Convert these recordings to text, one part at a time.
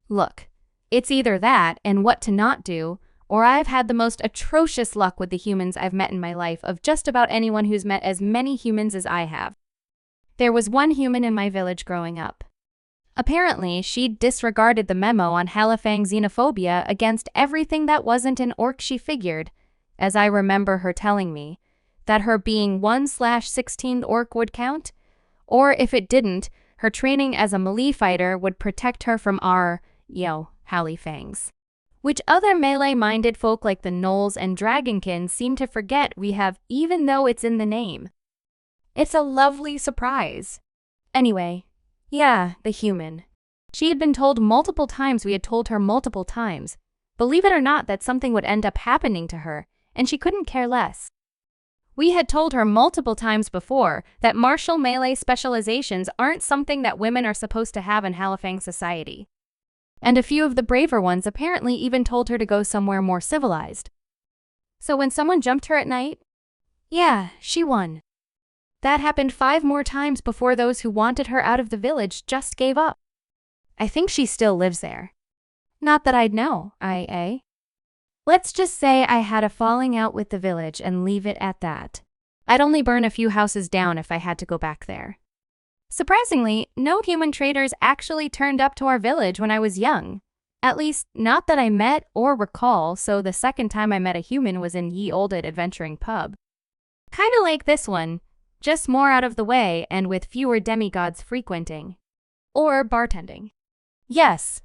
Look, it's either that and what to not do, or I've had the most atrocious luck with the humans I've met in my life of just about anyone who's met as many humans as I have. There was one human in my village growing up. Apparently, she disregarded the memo on Halifang xenophobia against everything that wasn't an orc. She figured, as I remember her telling me, that her being 1/16th orc would count, or if it didn't, her training as a melee fighter would protect her from our, Halifangs. Which other melee-minded folk like the Gnolls and Dragonkin seem to forget we have, even though it's in the name. It's a lovely surprise. Anyway, yeah, the human. She had been told multiple times we had told her multiple times, believe it or not, that something would end up happening to her, and she couldn't care less. We had told her multiple times before that martial melee specializations aren't something that women are supposed to have in Halifang society. And a few of the braver ones apparently even told her to go somewhere more civilized. So when someone jumped her at night, yeah, she won. That happened 5 more times before those who wanted her out of the village just gave up. I think she still lives there. Not that I'd know, Let's just say I had a falling out with the village and leave it at that. I'd only burn a few houses down if I had to go back there. Surprisingly, no human traders actually turned up to our village when I was young. At least, not that I met or recall, so the second time I met a human was in ye olde adventuring pub. Kinda like this one, just more out of the way and with fewer demigods frequenting. Or bartending. Yes,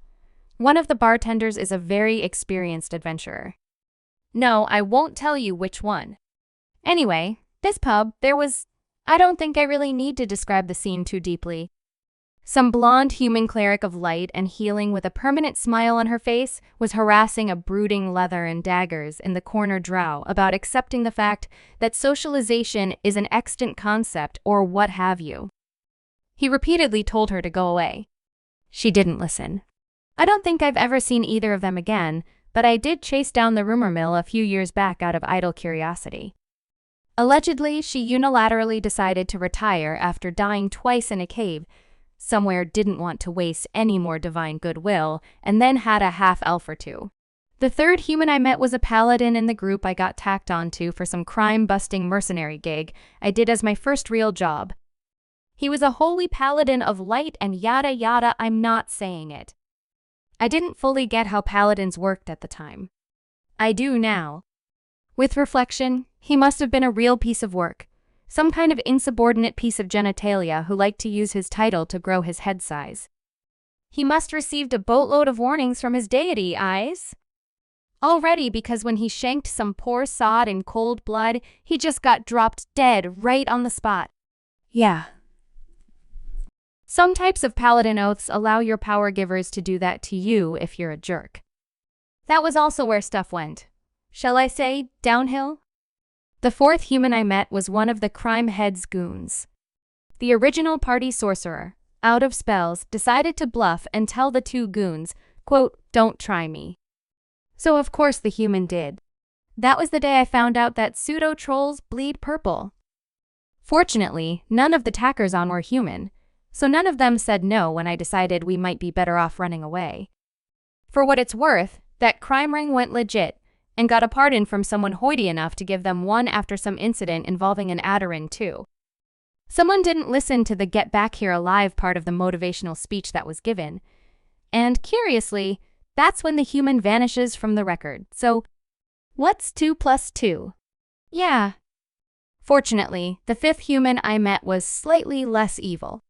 one of the bartenders is a very experienced adventurer. No, I won't tell you which one. Anyway, this pub, I don't think I really need to describe the scene too deeply. Some blonde human cleric of light and healing with a permanent smile on her face was harassing a brooding leather and daggers in the corner drow about accepting the fact that socialization is an extant concept or what have you. He repeatedly told her to go away. She didn't listen. I don't think I've ever seen either of them again, but I did chase down the rumor mill a few years back out of idle curiosity. Allegedly, she unilaterally decided to retire after dying twice in a cave, somewhere didn't want to waste any more divine goodwill, and then had a half-elf or two. The third human I met was a paladin in the group I got tacked onto for some crime-busting mercenary gig I did as my first real job. He was a holy paladin of light and yada yada, I'm not saying it. I didn't fully get how paladins worked at the time. I do now. With reflection, he must have been a real piece of work, some kind of insubordinate piece of genitalia who liked to use his title to grow his head size. He must received a boatload of warnings from his deity eyes. Already, because when he shanked some poor sod in cold blood, he just got dropped dead right on the spot. Yeah. Some types of paladin oaths allow your power givers to do that to you if you're a jerk. That was also where stuff went. Shall I say, downhill? The fourth human I met was one of the crime head's goons. The original party sorcerer, out of spells, decided to bluff and tell the 2 goons, quote, "Don't try me." So of course the human did. That was the day I found out that pseudo-trolls bleed purple. Fortunately, none of the tackers on were human, so none of them said no when I decided we might be better off running away. For what it's worth, that crime ring went legit, and got a pardon from someone hoity enough to give them one after some incident involving an Adderin too. Someone didn't listen to the get back here alive part of the motivational speech that was given, and curiously, that's when the human vanishes from the record. So, what's 2 + 2? Yeah. Fortunately, the 5th human I met was slightly less evil.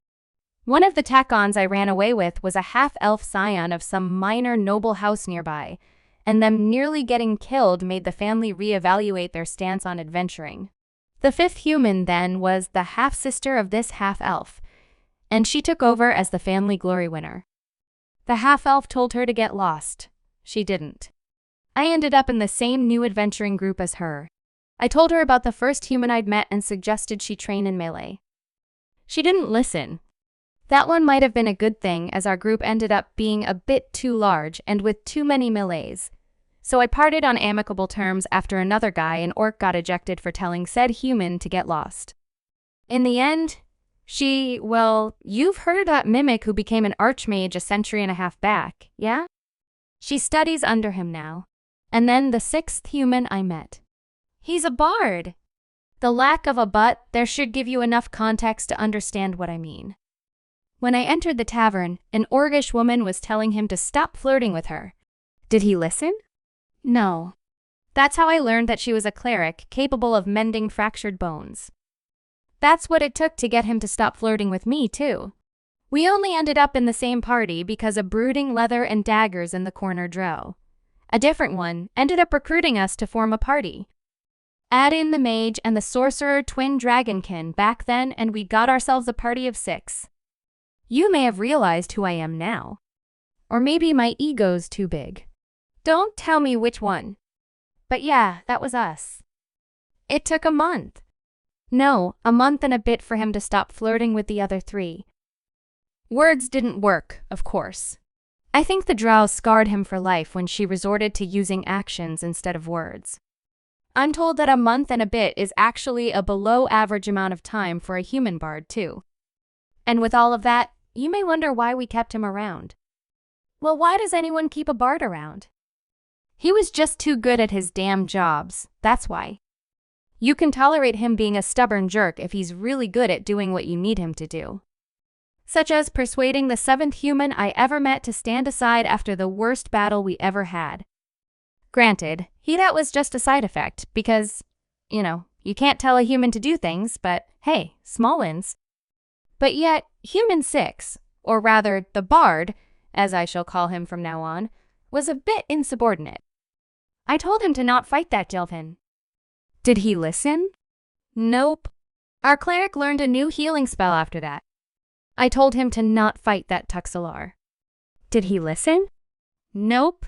One of the tack-ons I ran away with was a half-elf scion of some minor noble house nearby, and them nearly getting killed made the family reevaluate their stance on adventuring. The 5th human, then, was the half-sister of this half-elf, and she took over as the family glory winner. The half-elf told her to get lost. She didn't. I ended up in the same new adventuring group as her. I told her about the first human I'd met and suggested she train in melee. She didn't listen. That one might have been a good thing, as our group ended up being a bit too large and with too many melees. So I parted on amicable terms after another guy, an orc, got ejected for telling said human to get lost. In the end, Well, you've heard of that mimic who became an archmage a century and a half back, yeah? She studies under him now. And then the sixth human I met. He's a bard. The lack of a but there should give you enough context to understand what I mean. When I entered the tavern, an orcish woman was telling him to stop flirting with her. Did he listen? No. That's how I learned that she was a cleric capable of mending fractured bones. That's what it took to get him to stop flirting with me, too. We only ended up in the same party because a brooding leather and daggers in the corner drow. A different one ended up recruiting us to form a party. Add in the mage and the sorcerer twin dragonkin back then and we got ourselves a party of 6. You may have realized who I am now. Or maybe my ego's too big. Don't tell me which one. But yeah, that was us. It took a month. No, a month and a bit for him to stop flirting with the other 3. Words didn't work, of course. I think the drow scarred him for life when she resorted to using actions instead of words. I'm told that a month and a bit is actually a below-average amount of time for a human bard, too. And with all of that, you may wonder why we kept him around. Well, why does anyone keep a bard around? He was just too good at his damn jobs, that's why. You can tolerate him being a stubborn jerk if he's really good at doing what you need him to do. Such as persuading the 7th human I ever met to stand aside after the worst battle we ever had. Granted, that was just a side effect because, you can't tell a human to do things, but hey, small wins. But yet, human 6, or rather the bard, as I shall call him from now on, was a bit insubordinate. I told him to not fight that Delphin. Did he listen? Nope. Our cleric learned a new healing spell after that. I told him to not fight that Tuxelar. Did he listen? Nope.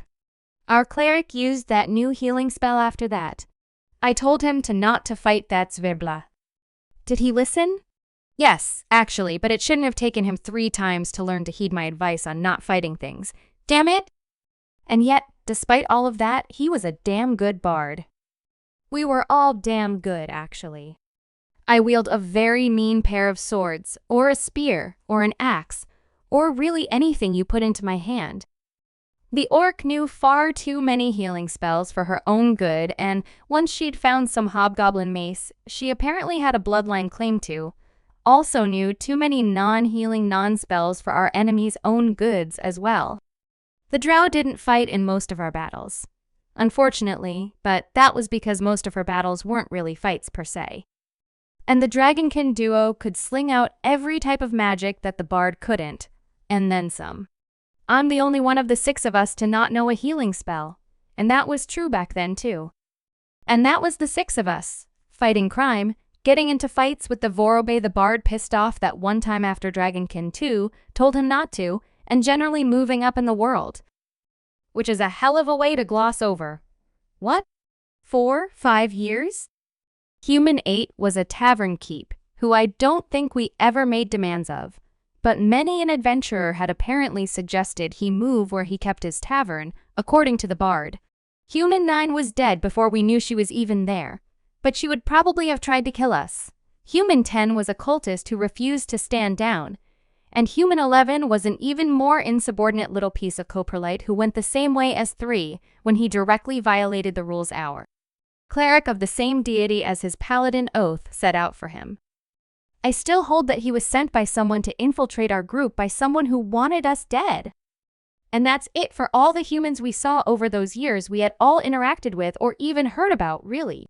Our cleric used that new healing spell after that. I told him to not to fight that Zverbla. Did he listen? Yes, actually, but it shouldn't have taken him 3 times to learn to heed my advice on not fighting things. Damn it! And yet, despite all of that, he was a damn good bard. We were all damn good, actually. I wield a very mean pair of swords, or a spear, or an axe, or really anything you put into my hand. The orc knew far too many healing spells for her own good, and once she'd found some hobgoblin mace she apparently had a bloodline claim to, also knew too many non-healing non-spells for our enemy's own goods as well. The drow didn't fight in most of our battles. Unfortunately, but that was because most of her battles weren't really fights per se. And the Dragonkin duo could sling out every type of magic that the bard couldn't, and then some. I'm the only one of the 6 of us to not know a healing spell, and that was true back then too. And that was the 6 of us, fighting crime, getting into fights with the Vorobei the bard pissed off that one time after Dragonkin 2 told him not to, and generally moving up in the world. Which is a hell of a way to gloss over. What? 4, 5 years? Human 8 was a tavern keep, who I don't think we ever made demands of, but many an adventurer had apparently suggested he move where he kept his tavern, according to the bard. Human 9 was dead before we knew she was even there, but she would probably have tried to kill us. Human 10 was a cultist who refused to stand down, and Human 11 was an even more insubordinate little piece of coprolite who went the same way as 3 when he directly violated the rules hour. Cleric of the same deity as his paladin oath set out for him. I still hold that he was sent by someone to infiltrate our group by someone who wanted us dead. And that's it for all the humans we saw over those years we had all interacted with or even heard about, really.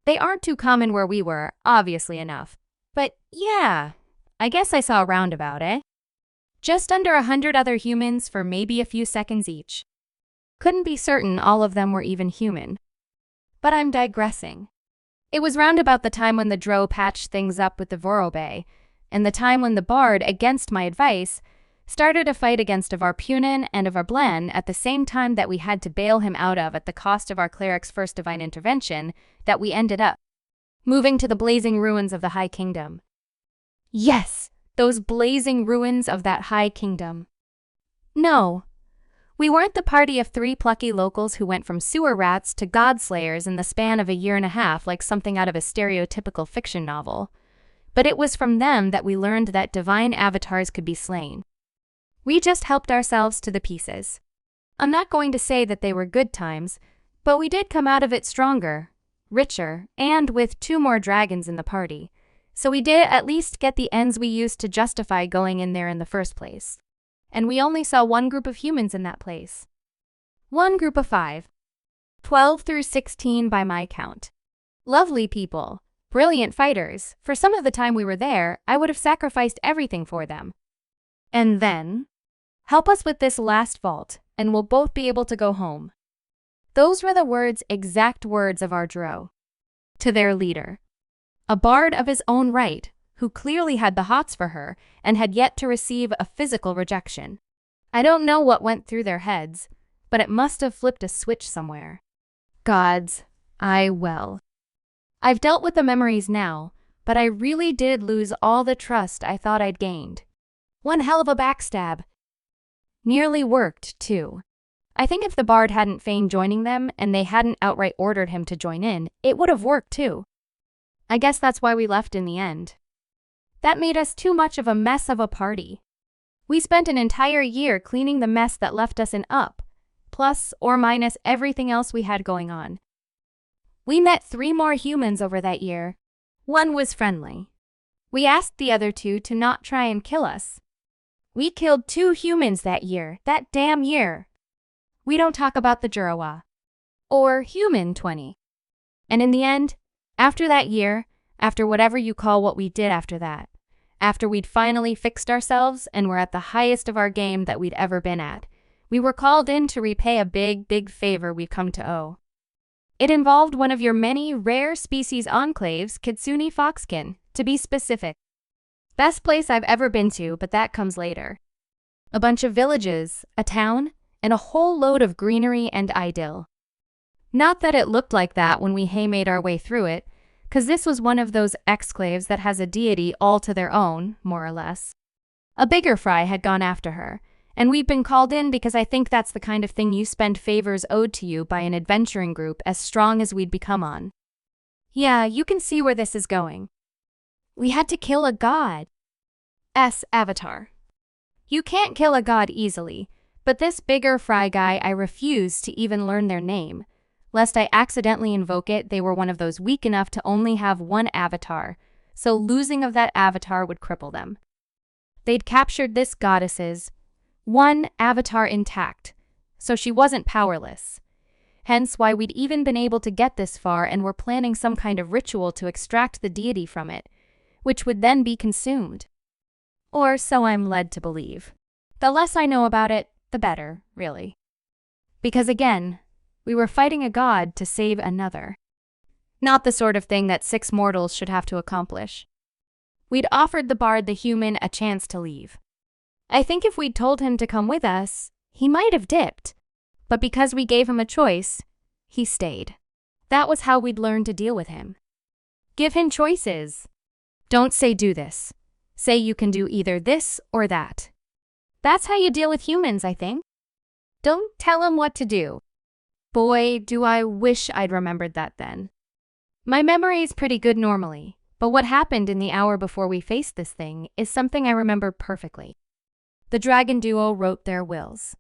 They aren't too common where we were, obviously enough. But yeah, I guess I saw a roundabout, eh? Just under 100 other humans for maybe a few seconds each. Couldn't be certain all of them were even human. But I'm digressing. It was round about the time when the drow patched things up with the Vorobei, and the time when the bard, against my advice, started a fight against of our Punin and of our Blen at the same time that we had to bail him out of at the cost of our cleric's first divine intervention, that we ended up moving to the blazing ruins of the High Kingdom. Yes, those blazing ruins of that High Kingdom. No. We weren't the party of 3 plucky locals who went from sewer rats to godslayers in the span of a year and a half like something out of a stereotypical fiction novel. but it was from them that we learned that divine avatars could be slain. We just helped ourselves to the pieces. I'm not going to say that they were good times, but we did come out of it stronger, richer, and with 2 more dragons in the party, so we did at least get the ends we used to justify going in there in the first place. And we only saw 1 group of humans in that place. 1 group of 5. 12 through 16 by my count. Lovely people, brilliant fighters. For some of the time we were there, I would have sacrificed everything for them. And then, help us with this last vault, and we'll both be able to go home. Those were the exact words of our Dro. To their leader. A bard of his own right, who clearly had the hots for her and had yet to receive a physical rejection. I don't know what went through their heads, but it must have flipped a switch somewhere. Gods, I've dealt with the memories now, but I really did lose all the trust I thought I'd gained. One hell of a backstab. Nearly worked, too. I think if the bard hadn't feigned joining them and they hadn't outright ordered him to join in, it would have worked too. I guess that's why we left in the end. That made us too much of a mess of a party. We spent an entire year cleaning the mess that left us in up, plus or minus everything else we had going on. We met 3 more humans over that year. 1 was friendly. We asked the other 2 to not try and kill us. We killed 2 humans that year, that damn year. We don't talk about the Jurawa. Or Human 20. And in the end, after that year, after whatever you call what we did after that, after we'd finally fixed ourselves and were at the highest of our game that we'd ever been at, we were called in to repay a big favor we've come to owe. It involved one of your many rare species enclaves, Kitsune Foxkin, to be specific. Best place I've ever been to, but that comes later. A bunch of villages, a town, and a whole load of greenery and idyll. Not that it looked like that when we made our way through it, 'cause this was one of those exclaves that has a deity all to their own, more or less. A bigger fry had gone after her, and we'd been called in because I think that's the kind of thing you spend favors owed to you by an adventuring group as strong as we'd become on. Yeah, you can see where this is going. We had to kill a god's avatar. You can't kill a god easily, but this bigger fry guy, I refused to even learn their name. Lest I accidentally invoke it, they were one of those weak enough to only have 1 avatar, so losing of that avatar would cripple them. They'd captured this goddess's 1 avatar intact, so she wasn't powerless. Hence why we'd even been able to get this far and were planning some kind of ritual to extract the deity from it, which would then be consumed. Or so I'm led to believe. The less I know about it, the better, really. Because again, we were fighting a god to save another. Not the sort of thing that 6 mortals should have to accomplish. We'd offered the bard the human a chance to leave. I think if we'd told him to come with us, he might have dipped. But because we gave him a choice, he stayed. That was how we'd learn to deal with him. Give him choices. Don't say do this. Say you can do either this or that. That's how you deal with humans, I think. Don't tell him what to do. Boy, do I wish I'd remembered that then. My memory's pretty good normally, but what happened in the hour before we faced this thing is something I remember perfectly. The dragon duo wrote their wills.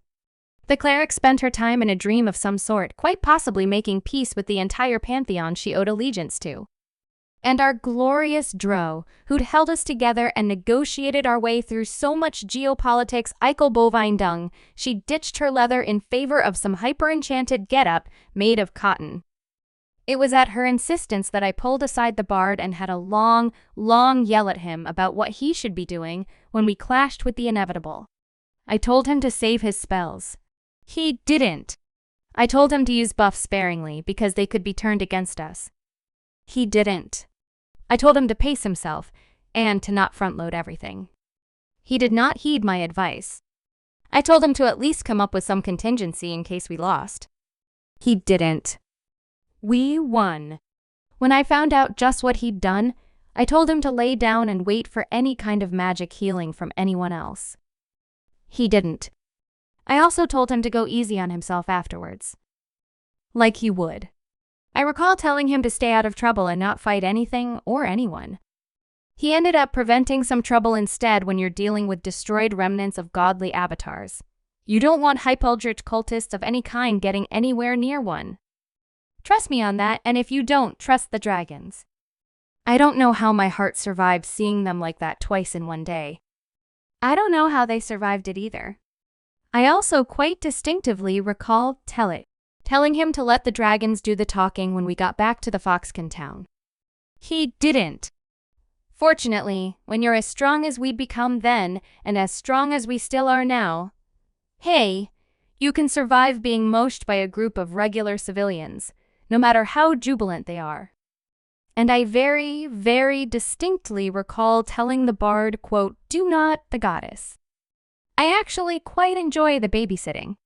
The cleric spent her time in a dream of some sort, quite possibly making peace with the entire pantheon she owed allegiance to. And our glorious Dro, who'd held us together and negotiated our way through so much geopolitics Eichel bovine dung, she ditched her leather in favor of some hyper-enchanted getup made of cotton. It was at her insistence that I pulled aside the bard and had a long yell at him about what he should be doing when we clashed with the inevitable. I told him to save his spells. He didn't. I told him to use buffs sparingly because they could be turned against us. He didn't. I told him to pace himself and to not front-load everything. He did not heed my advice. I told him to at least come up with some contingency in case we lost. He didn't. We won. When I found out just what he'd done, I told him to lay down and wait for any kind of magic healing from anyone else. He didn't. I also told him to go easy on himself afterwards. Like he would. I recall telling him to stay out of trouble and not fight anything or anyone. He ended up preventing some trouble instead when you're dealing with destroyed remnants of godly avatars. You don't want hypoldritch cultists of any kind getting anywhere near one. Trust me on that, and if you don't, trust the dragons. I don't know how my heart survived seeing them like that twice in one day. I don't know how they survived it either. I also quite distinctively recall telling him to let the dragons do the talking when we got back to the Foxkin town. He didn't. Fortunately, when you're as strong as we'd become then, and as strong as we still are now, hey, you can survive being moshed by a group of regular civilians, no matter how jubilant they are. And I very, very distinctly recall telling the bard, quote, "Do not the goddess." I actually quite enjoy the babysitting.